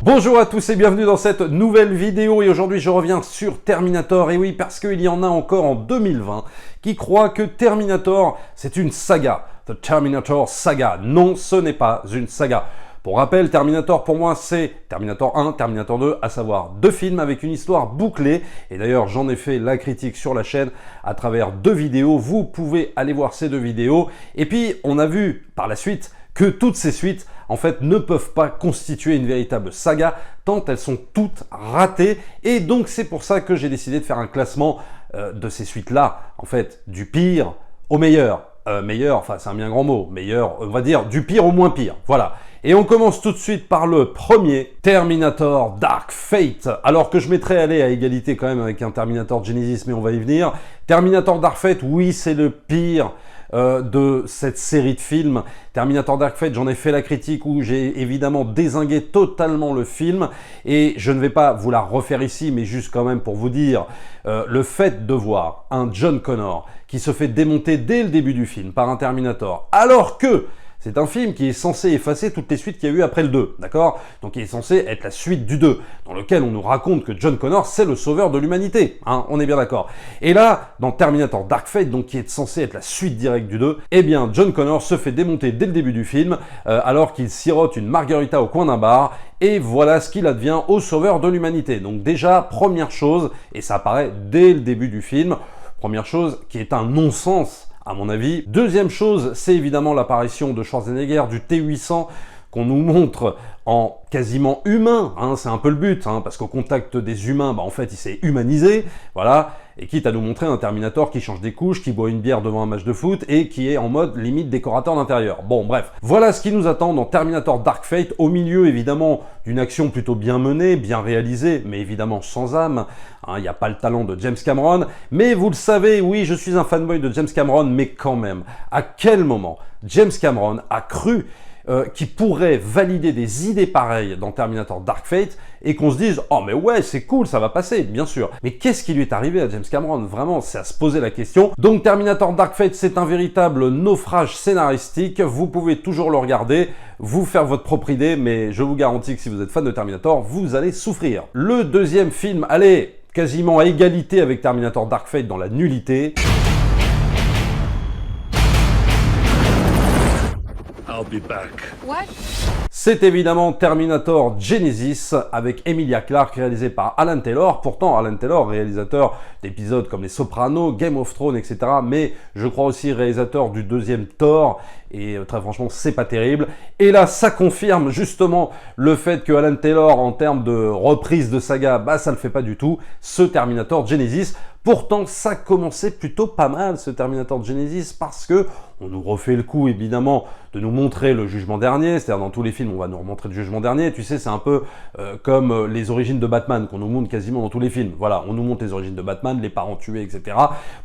Bonjour à tous et bienvenue dans cette nouvelle vidéo et aujourd'hui je reviens sur Terminator. Et oui, parce qu'il y en a encore en 2020 qui croient que Terminator c'est une saga. The Terminator Saga. Non, ce n'est pas une saga. Pour rappel, Terminator pour moi c'est Terminator 1, Terminator 2, à savoir deux films avec une histoire bouclée. Et d'ailleurs j'en ai fait la critique sur la chaîne à travers deux vidéos. Vous pouvez aller voir ces deux vidéos. Et puis on a vu par la suite que toutes ces suites en fait ne peuvent pas constituer une véritable saga tant elles sont toutes ratées. Et donc c'est pour ça que j'ai décidé de faire un classement de ces suites là, en fait du pire au meilleur. Meilleur, enfin c'est un bien grand mot, meilleur, on va dire du pire au moins pire, voilà. Et on commence tout de suite par le premier, Terminator Dark Fate. Alors que je mettrais aller à égalité quand même avec un Terminator Genisys, mais on va y venir. Terminator Dark Fate, oui c'est le pire de cette série de films. Terminator Dark Fate, j'en ai fait la critique où j'ai évidemment dézingué totalement le film et je ne vais pas vous la refaire ici, mais juste quand même pour vous dire le fait de voir un John Connor qui se fait démonter dès le début du film par un Terminator, alors que c'est un film qui est censé effacer toutes les suites qu'il y a eu après le 2, d'accord? Donc il est censé être la suite du 2, dans lequel on nous raconte que John Connor, c'est le sauveur de l'humanité, hein, on est bien d'accord. Et là, dans Terminator Dark Fate, donc qui est censé être la suite directe du 2, eh bien John Connor se fait démonter dès le début du film, alors qu'il sirote une margarita au coin d'un bar, et voilà ce qu'il advient au sauveur de l'humanité. Donc déjà, première chose, et ça apparaît dès le début du film, première chose qui est un non-sens, à mon avis. Deuxième chose, c'est évidemment l'apparition de Schwarzenegger, du T-800, qu'on nous montre en quasiment humain, hein, c'est un peu le but, hein, parce qu'au contact des humains, bah, en fait, il s'est humanisé, voilà, et quitte à nous montrer un Terminator qui change des couches, qui boit une bière devant un match de foot, et qui est en mode limite décorateur d'intérieur. Bon, bref, voilà ce qui nous attend dans Terminator Dark Fate, au milieu, évidemment, d'une action plutôt bien menée, bien réalisée, mais évidemment sans âme, il n'y a pas le talent de James Cameron, mais vous le savez, oui, je suis un fanboy de James Cameron, mais quand même, à quel moment James Cameron a cru qui pourrait valider des idées pareilles dans Terminator Dark Fate et qu'on se dise « Oh mais ouais, c'est cool, ça va passer, bien sûr ». Mais qu'est-ce qui lui est arrivé à James Cameron? Vraiment, c'est à se poser la question. Donc Terminator Dark Fate, c'est un véritable naufrage scénaristique. Vous pouvez toujours le regarder, vous faire votre propre idée, mais je vous garantis que si vous êtes fan de Terminator, vous allez souffrir. Le deuxième film, allez, quasiment à égalité avec Terminator Dark Fate dans la nullité. I'll be back. What? C'est évidemment Terminator Genisys avec Emilia Clarke, réalisé par Alan Taylor. Pourtant, Alan Taylor, réalisateur d'épisodes comme Les Sopranos, Game of Thrones, etc. Mais je crois aussi réalisateur du deuxième Thor. Et très franchement, c'est pas terrible. Et là, ça confirme justement le fait que Alan Taylor, en termes de reprise de saga, bah ça le fait pas du tout. Ce Terminator Genisys. Pourtant, ça commençait plutôt pas mal, ce Terminator Genisys, parce que on nous refait le coup, évidemment, de nous montrer le Jugement Dernier. C'est-à-dire, dans tous les films, on va nous remontrer le Jugement Dernier. Tu sais, c'est un peu comme les origines de Batman, qu'on nous montre quasiment dans tous les films. Voilà, on nous montre les origines de Batman, les parents tués, etc.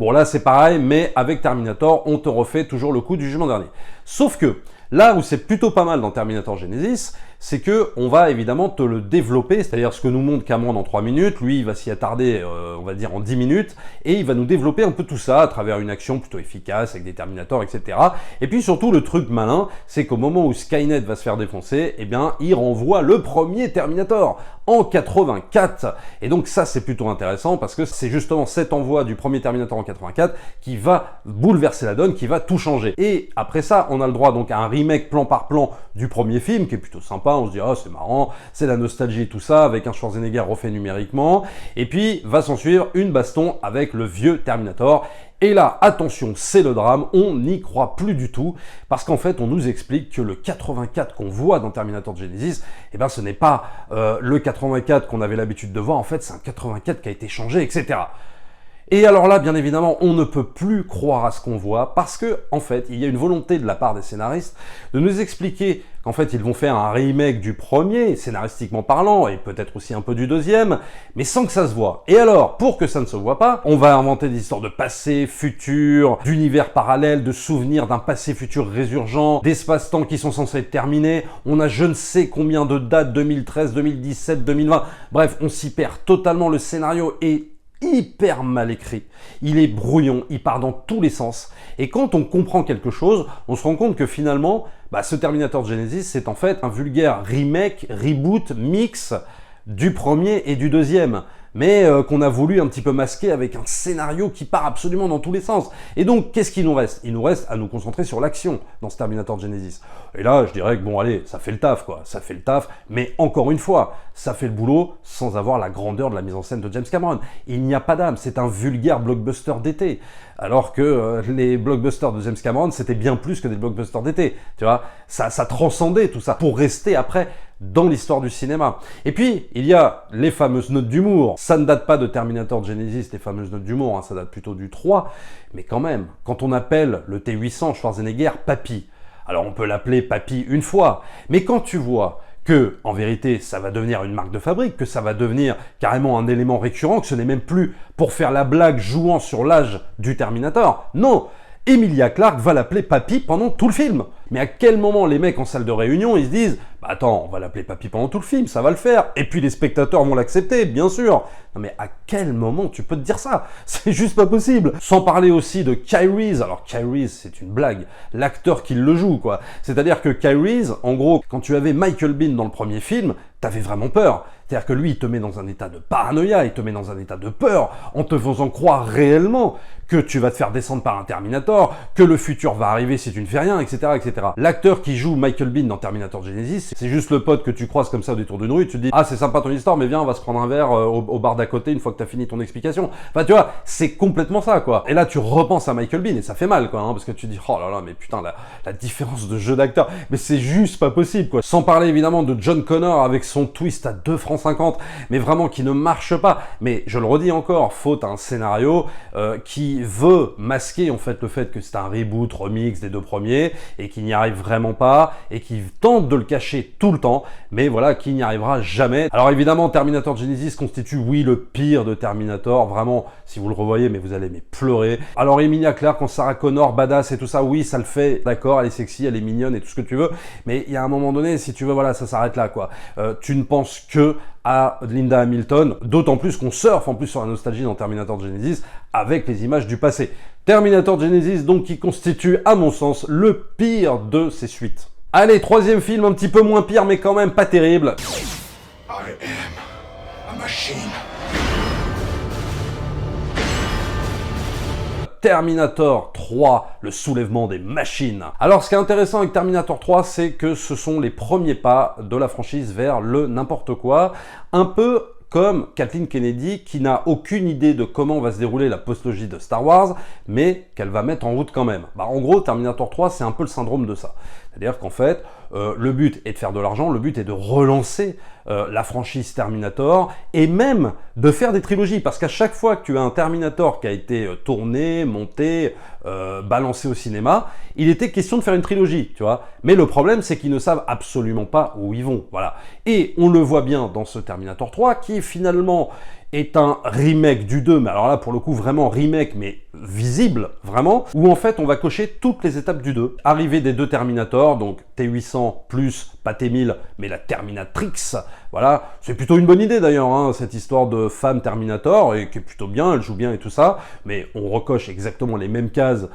Bon, là, c'est pareil, mais avec Terminator, on te refait toujours le coup du Jugement Dernier. Sauf que, là où c'est plutôt pas mal dans Terminator Genisys, c'est que on va évidemment te le développer, c'est-à-dire ce que nous montre Cameron en 3 minutes, lui il va s'y attarder, on va dire en 10 minutes, et il va nous développer un peu tout ça à travers une action plutôt efficace avec des Terminators, etc. Et puis surtout le truc malin, c'est qu'au moment où Skynet va se faire défoncer, eh bien il renvoie le premier Terminator en 84. Et donc ça c'est plutôt intéressant parce que c'est justement cet envoi du premier Terminator en 84 qui va bouleverser la donne, qui va tout changer. Et après ça, on a le droit donc à un remake plan par plan du premier film qui est plutôt sympa. On se dit, oh, c'est marrant, c'est la nostalgie et tout ça, avec un Schwarzenegger refait numériquement. Et puis, va s'en suivre une baston avec le vieux Terminator. Et là, attention, c'est le drame, on n'y croit plus du tout, parce qu'en fait, on nous explique que le 84 qu'on voit dans Terminator Genisys, eh ben, ce n'est pas le 84 qu'on avait l'habitude de voir, en fait, c'est un 84 qui a été changé, etc. Et alors là, bien évidemment, on ne peut plus croire à ce qu'on voit parce que, en fait, il y a une volonté de la part des scénaristes de nous expliquer qu'en fait, ils vont faire un remake du premier, scénaristiquement parlant, et peut-être aussi un peu du deuxième, mais sans que ça se voit. Et alors, pour que ça ne se voit pas, on va inventer des histoires de passé, futur, d'univers parallèles, de souvenirs d'un passé futur résurgent, d'espace-temps qui sont censés être terminés. On a je ne sais combien de dates, 2013, 2017, 2020. Bref, on s'y perd totalement. Le scénario est hyper mal écrit, il est brouillon, il part dans tous les sens. Et quand on comprend quelque chose, on se rend compte que finalement, ce Terminator Genesis, c'est en fait un vulgaire remake, reboot, mix du premier et du deuxième, mais qu'on a voulu un petit peu masquer avec un scénario qui part absolument dans tous les sens. Et donc, qu'est-ce qu'il nous reste? Il nous reste à nous concentrer sur l'action dans ce Terminator Genesis. Et là, je dirais que bon, allez, ça fait le taf, quoi. Ça fait le taf, mais encore une fois, ça fait le boulot sans avoir la grandeur de la mise en scène de James Cameron. Il n'y a pas d'âme, c'est un vulgaire blockbuster d'été. Alors que les blockbusters de James Cameron, c'était bien plus que des blockbusters d'été. Tu vois, ça transcendait tout ça pour rester après dans l'histoire du cinéma. Et puis, il y a les fameuses notes d'humour. Ça ne date pas de Terminator Genesis, les fameuses notes d'humour, hein, ça date plutôt du 3. Mais quand même, quand on appelle le T-800 Schwarzenegger Papy, alors on peut l'appeler Papy une fois, mais quand tu vois que, en vérité, ça va devenir une marque de fabrique, que ça va devenir carrément un élément récurrent, que ce n'est même plus pour faire la blague jouant sur l'âge du Terminator. Non, Emilia Clarke va l'appeler Papy pendant tout le film. Mais à quel moment les mecs en salle de réunion, ils se disent « Bah attends, on va l'appeler Papy pendant tout le film, ça va le faire. » Et puis les spectateurs vont l'accepter, bien sûr. Non mais à quel moment tu peux te dire ça? C'est juste pas possible. Sans parler aussi de Kyle Reese. Alors Kyle Reese, c'est une blague. L'acteur qui le joue, quoi. C'est-à-dire que Kyle Reese, en gros, quand tu avais Michael Biehn dans le premier film, t'avais vraiment peur. C'est-à-dire que lui, il te met dans un état de paranoïa, il te met dans un état de peur, en te faisant croire réellement que tu vas te faire descendre par un Terminator, que le futur va arriver si tu ne fais rien, etc., etc. L'acteur qui joue Michael Biehn dans Terminator Genesis, c'est juste le pote que tu croises comme ça au détour d'une rue, tu te dis « Ah, c'est sympa ton histoire, mais viens, on va se prendre un verre au bar d'à côté une fois que t'as fini ton explication. » Enfin, tu vois, c'est complètement ça, quoi. Et là, tu repenses à Michael Biehn, et ça fait mal, quoi, hein, parce que tu te dis « Oh là là, mais putain, la différence de jeu d'acteur, mais c'est juste pas possible, quoi. » Sans parler, évidemment, de John Connor avec son twist à 2 francs 50, mais vraiment qui ne marche pas. Mais je le redis encore, faute à un scénario qui veut masquer, en fait, le fait que c'est un reboot, remix des 2 premiers, et qui n'y arrive vraiment pas, et qui tente de le cacher tout le temps, mais voilà, qui n'y arrivera jamais. Alors évidemment, Terminator Genesis constitue, oui, le pire de Terminator, vraiment, si vous le revoyez, mais vous allez pleurer. Alors Emilia Clarke, quand Sarah Connor, badass et tout ça, oui, ça le fait, d'accord, elle est sexy, elle est mignonne et tout ce que tu veux, mais il y a un moment donné, si tu veux, voilà, ça s'arrête là, quoi. Tu ne penses que à Linda Hamilton, d'autant plus qu'on surfe en plus sur la nostalgie dans Terminator Genesis avec les images du passé. Terminator Genesis, donc, qui constitue, à mon sens, le pire de ces suites. Allez, troisième film, un petit peu moins pire, mais quand même pas terrible. I am a machine. Terminator 3, le soulèvement des machines. Alors ce qui est intéressant avec Terminator 3, c'est que ce sont les premiers pas de la franchise vers le n'importe quoi, un peu comme Kathleen Kennedy, qui n'a aucune idée de comment va se dérouler la postlogie de Star Wars, mais qu'elle va mettre en route quand même. En gros, Terminator 3, c'est un peu le syndrome de ça. C'est-à-dire qu'en fait, le but est de faire de l'argent, le but est de relancer la franchise Terminator, et même de faire des trilogies, parce qu'à chaque fois que tu as un Terminator qui a été tourné, monté, balancé au cinéma, il était question de faire une trilogie, tu vois. Mais le problème, c'est qu'ils ne savent absolument pas où ils vont, voilà. Et on le voit bien dans ce Terminator 3, qui finalement est un remake du 2, mais alors là, pour le coup, vraiment remake, mais visible, vraiment, où en fait, on va cocher toutes les étapes du 2. Arrivée des 2 Terminator, donc T-800 plus, pas T-1000, mais la Terminatrix, voilà, c'est plutôt une bonne idée d'ailleurs, hein, cette histoire de femme Terminator, et qui est plutôt bien, elle joue bien et tout ça, mais on recoche exactement les mêmes cases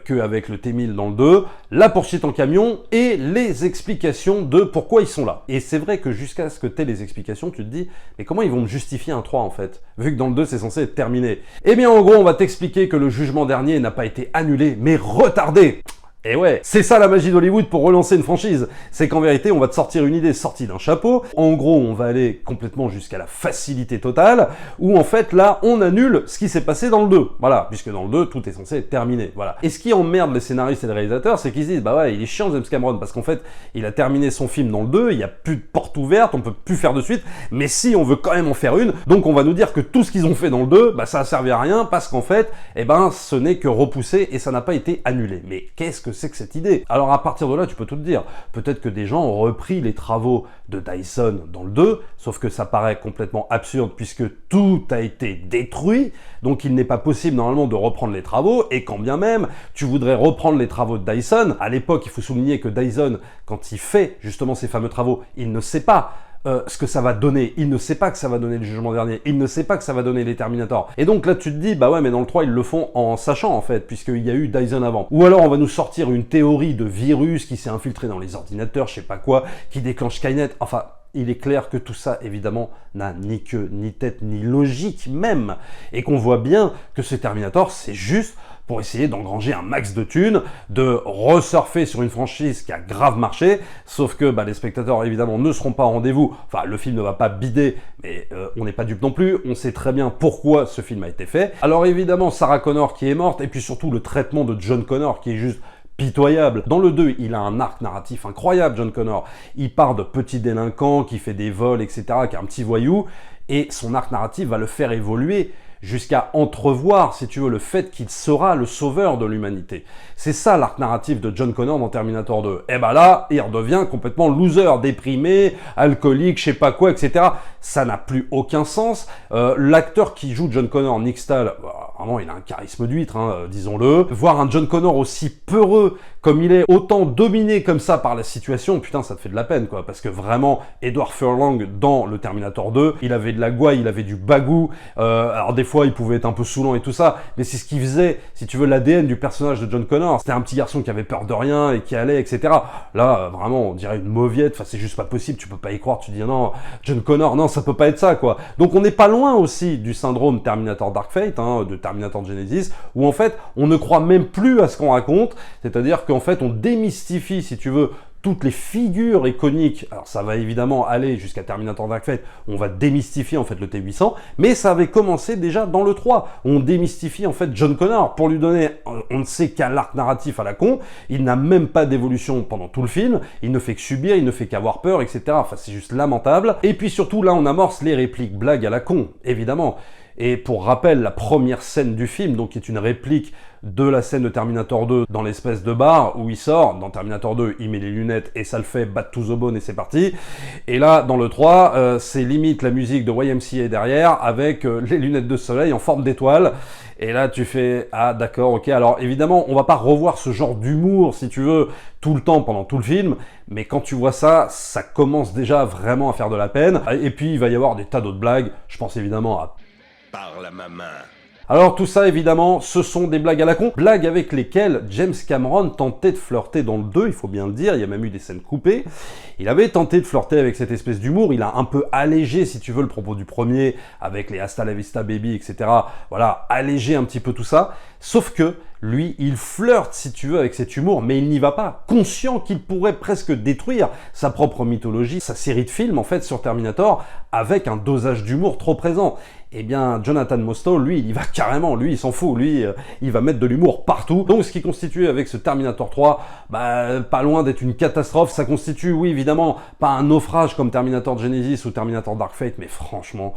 qu'avec le T-1000 dans le 2, la poursuite en camion, et les explications de pourquoi ils sont là. Et c'est vrai que jusqu'à ce que tu aies les explications, tu te dis, mais comment ils vont me justifier un 3 en fait, vu que dans le 2 c'est censé être terminé? Eh bien en gros, on va t'expliquer que le jugement dernier n'a pas été annulé, mais retardé. Et ouais, c'est ça la magie d'Hollywood pour relancer une franchise. C'est qu'en vérité, on va te sortir une idée sortie d'un chapeau. En gros, on va aller complètement jusqu'à la facilité totale, où en fait, là, on annule ce qui s'est passé dans le 2. Voilà, puisque dans le 2, tout est censé être terminé. Voilà. Et ce qui emmerde les scénaristes et les réalisateurs, c'est qu'ils se disent, bah ouais, il est chiant James Cameron, parce qu'en fait, il a terminé son film dans le 2, il n'y a plus de porte ouverte, on peut plus faire de suite, mais si, on veut quand même en faire une, donc on va nous dire que tout ce qu'ils ont fait dans le 2, bah ça a servi à rien, parce qu'en fait, eh ben, ce n'est que repoussé, et ça n'a pas été annulé. Mais qu'est-ce que c'est que cette idée? Alors à partir de là, tu peux tout te dire. Peut-être que des gens ont repris les travaux de Dyson dans le 2, sauf que ça paraît complètement absurde puisque tout a été détruit, donc il n'est pas possible normalement de reprendre les travaux, et quand bien même tu voudrais reprendre les travaux de Dyson, à l'époque il faut souligner que Dyson, quand il fait justement ces fameux travaux, il ne sait pas ce que ça va donner. Il ne sait pas que ça va donner le jugement dernier. Il ne sait pas que ça va donner les Terminators. Et donc là, tu te dis, bah ouais, mais dans le 3, ils le font en sachant, en fait, puisqu'il y a eu Dyson avant. Ou alors, on va nous sortir une théorie de virus qui s'est infiltré dans les ordinateurs, je sais pas quoi, qui déclenche Skynet. Enfin, il est clair que tout ça, évidemment, n'a ni queue, ni tête, ni logique même. Et qu'on voit bien que ce Terminator, c'est juste pour essayer d'engranger un max de thunes, de resurfer sur une franchise qui a grave marché, sauf que les spectateurs, évidemment, ne seront pas au rendez-vous. Enfin, le film ne va pas bider, mais on n'est pas dupe non plus, on sait très bien pourquoi ce film a été fait. Alors évidemment, Sarah Connor qui est morte, et puis surtout le traitement de John Connor qui est juste pitoyable. Dans le 2, il a un arc narratif incroyable, John Connor. Il part de petit délinquant, qui fait des vols, etc., qui est un petit voyou, et son arc narratif va le faire évoluer jusqu'à entrevoir, si tu veux, le fait qu'il sera le sauveur de l'humanité. C'est ça l'arc narratif de John Connor dans Terminator 2. Et là, il redevient complètement loser, déprimé, alcoolique, je sais pas quoi, etc. Ça n'a plus aucun sens. L'acteur qui joue John Connor, Nick Stahl, vraiment, il a un charisme d'huître, disons-le. Voir un John Connor aussi peureux comme il est, autant dominé comme ça par la situation, putain, ça te fait de la peine, quoi. Parce que vraiment, Edward Furlong, dans le Terminator 2, il avait de la gouaille, il avait du bagou. Alors des fois, il pouvait être un peu saoulant et tout ça, mais c'est ce qui faisait, si tu veux, l'ADN du personnage de John Connor. C'était un petit garçon qui avait peur de rien et qui allait, etc. Là, vraiment, on dirait une mauviette. Enfin, c'est juste pas possible, tu peux pas y croire. Tu dis, non, John Connor, non, ça peut pas être ça, quoi. Donc on n'est pas loin aussi du syndrome Terminator Dark Fate, de Terminator Genesis, où en fait, on ne croit même plus à ce qu'on raconte, c'est-à-dire qu'en fait, on démystifie, si tu veux, toutes les figures iconiques. Alors ça va évidemment aller jusqu'à Terminator Dark Fate, on va démystifier en fait le T-800, mais ça avait commencé déjà dans le 3. On démystifie en fait John Connor pour lui donner, on ne sait qu'un arc narratif à la con, il n'a même pas d'évolution pendant tout le film, il ne fait que subir, il ne fait qu'avoir peur, etc. Enfin c'est juste lamentable. Et puis surtout là on amorce les répliques blagues à la con, évidemment. Et pour rappel, la première scène du film, donc qui est une réplique de la scène de Terminator 2 dans l'espèce de bar où il sort. Dans Terminator 2, il met les lunettes et ça le fait bat to the bone et c'est parti. Et là, dans le 3, c'est limite la musique de YMCA derrière avec les lunettes de soleil en forme d'étoile. Et là, tu fais « Ah, d'accord, ok. » Alors, évidemment, on va pas revoir ce genre d'humour, si tu veux, tout le temps, pendant tout le film. Mais quand tu vois ça, ça commence déjà vraiment à faire de la peine. Et puis, il va y avoir des tas d'autres blagues. Je pense évidemment à Parle à ma main. Alors tout ça évidemment, ce sont des blagues à la con, blagues avec lesquelles James Cameron tentait de flirter dans le 2, il faut bien le dire, il y a même eu des scènes coupées. Il avait tenté de flirter avec cette espèce d'humour, il a un peu allégé, si tu veux, le propos du premier, avec les Hasta la Vista Baby, etc. Voilà, allégé un petit peu tout ça, sauf que lui, il flirte, si tu veux, avec cet humour, mais il n'y va pas, conscient qu'il pourrait presque détruire sa propre mythologie, sa série de films, en fait, sur Terminator, avec un dosage d'humour trop présent. Eh bien, Jonathan Mostow, lui, il y va carrément, lui, il s'en fout, lui, il va mettre de l'humour partout. Donc, ce qui constitue avec ce Terminator 3, pas loin d'être une catastrophe, ça constitue, oui, évidemment, pas un naufrage comme Terminator Genesis ou Terminator Dark Fate, mais franchement,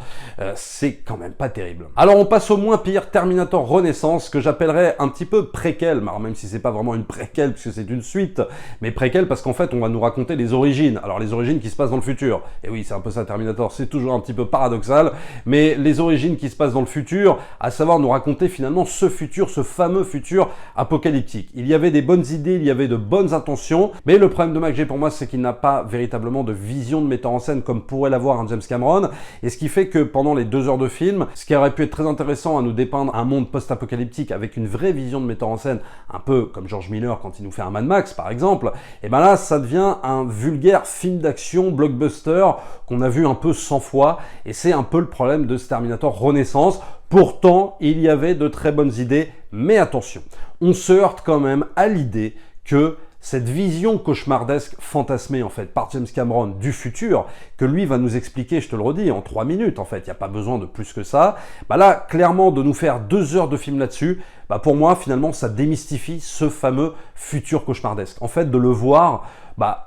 c'est quand même pas terrible. Alors, on passe au moins pire, Terminator Renaissance, que j'appellerais un petit peu préquel, alors même si c'est pas vraiment une préquelle, puisque c'est une suite, mais préquel parce qu'en fait, on va nous raconter les origines. Alors, les origines qui se passent dans le futur. Et oui, c'est un peu ça, Terminator, c'est toujours un petit peu paradoxal, mais les origines qui se passent dans le futur, à savoir nous raconter finalement ce futur, ce fameux futur apocalyptique. Il y avait des bonnes idées, il y avait de bonnes intentions, mais le problème de McG pour moi, c'est qu'il n'a pas véritablement de vision de metteur en scène comme pourrait l'avoir un James Cameron, et ce qui fait que pendant les 2 heures de film, ce qui aurait pu être très intéressant à nous dépeindre un monde post-apocalyptique avec une vraie vision de metteur en scène, un peu comme George Miller quand il nous fait un Mad Max par exemple, et ben là ça devient un vulgaire film d'action blockbuster qu'on a vu un peu 100 fois, et c'est un peu le problème de ce Terminator Renaissance. Pourtant, il y avait de très bonnes idées, mais attention, on se heurte quand même à l'idée que cette vision cauchemardesque fantasmée en fait par James Cameron du futur, que lui va nous expliquer, je te le redis, en 3 minutes en fait, il n'y a pas besoin de plus que ça, là, clairement, de nous faire 2 heures de film là-dessus, pour moi, finalement, ça démystifie ce fameux futur cauchemardesque. En fait, de le voir,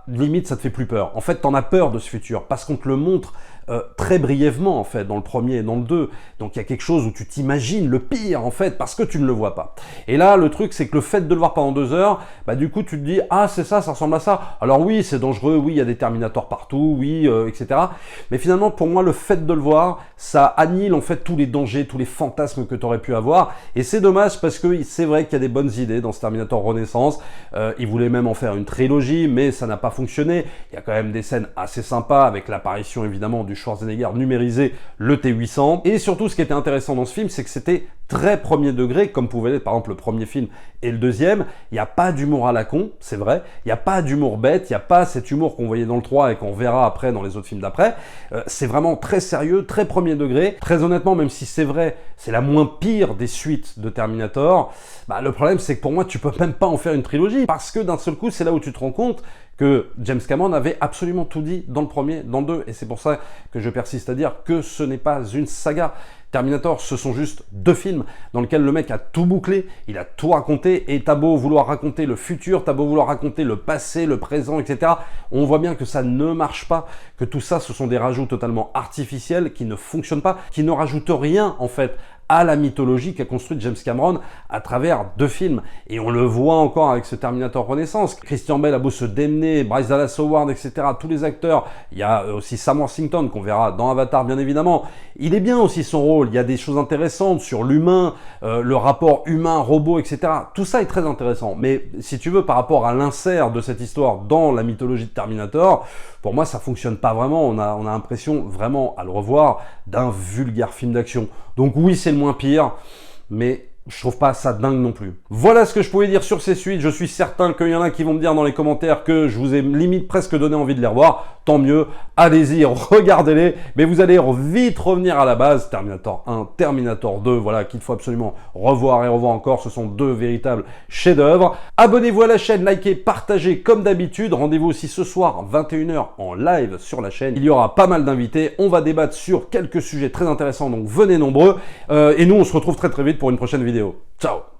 limite, ça te fait plus peur. En fait, t'en as peur de ce futur, parce qu'on te le montre très brièvement, en fait, dans le premier et dans le 2. Donc, il y a quelque chose où tu t'imagines le pire, en fait, parce que tu ne le vois pas. Et là, le truc, c'est que le fait de le voir pendant 2 heures, du coup, tu te dis, ah, c'est ça, ça ressemble à ça. Alors oui, c'est dangereux, oui, il y a des Terminators partout, oui, etc. Mais finalement, pour moi, le fait de le voir, ça annihile, en fait, tous les dangers, tous les fantasmes que tu aurais pu avoir. Et c'est dommage, parce que c'est vrai qu'il y a des bonnes idées dans ce Terminator Renaissance. Il voulait même en faire une trilogie, mais ça ça n'a pas fonctionné. Il y a quand même des scènes assez sympas avec l'apparition évidemment du Schwarzenegger numérisé, le T-800. Et surtout, ce qui était intéressant dans ce film, c'est que c'était très premier degré, comme pouvait l'être par exemple le premier film et le deuxième. Il n'y a pas d'humour à la con, c'est vrai. Il n'y a pas d'humour bête, il n'y a pas cet humour qu'on voyait dans le 3 et qu'on verra après dans les autres films d'après. C'est vraiment très sérieux, très premier degré. Très honnêtement, même si c'est vrai, c'est la moins pire des suites de Terminator, bah, le problème c'est que pour moi, tu peux même pas en faire une trilogie. Parce que d'un seul coup, c'est là où tu te rends compte que James Cameron avait absolument tout dit dans le premier, dans le 2. Et c'est pour ça que je persiste à dire que ce n'est pas une saga. Terminator, ce sont juste 2 films dans lesquels le mec a tout bouclé, il a tout raconté, et t'as beau vouloir raconter le futur, t'as beau vouloir raconter le passé, le présent, etc. On voit bien que ça ne marche pas, que tout ça, ce sont des rajouts totalement artificiels qui ne fonctionnent pas, qui ne rajoutent rien, en fait, à la mythologie qu'a construite James Cameron à travers 2 films. Et on le voit encore avec ce Terminator Renaissance. Christian Bale a beau se démener, Bryce Dallas Howard, etc., tous les acteurs. Il y a aussi Sam Worthington qu'on verra dans Avatar, bien évidemment. Il est bien aussi son rôle. Il y a des choses intéressantes sur l'humain, le rapport humain-robot, etc. Tout ça est très intéressant. Mais si tu veux, par rapport à l'insert de cette histoire dans la mythologie de Terminator, pour moi, ça fonctionne pas vraiment. On a l'impression, vraiment, à le revoir, d'un vulgaire film d'action. Donc oui, c'est le moins pire, mais je trouve pas ça dingue non plus. Voilà ce que je pouvais dire sur ces suites. Je suis certain qu'il y en a qui vont me dire dans les commentaires que je vous ai limite presque donné envie de les revoir. Tant mieux, allez-y, regardez-les. Mais vous allez vite revenir à la base. Terminator 1, Terminator 2, voilà, qu'il faut absolument revoir et revoir encore. Ce sont 2 véritables chefs-d'œuvre. Abonnez-vous à la chaîne, likez, partagez comme d'habitude. Rendez-vous aussi ce soir, 21h, en live sur la chaîne. Il y aura pas mal d'invités. On va débattre sur quelques sujets très intéressants, donc venez nombreux. Et nous, on se retrouve très très vite pour une prochaine vidéo. Ciao!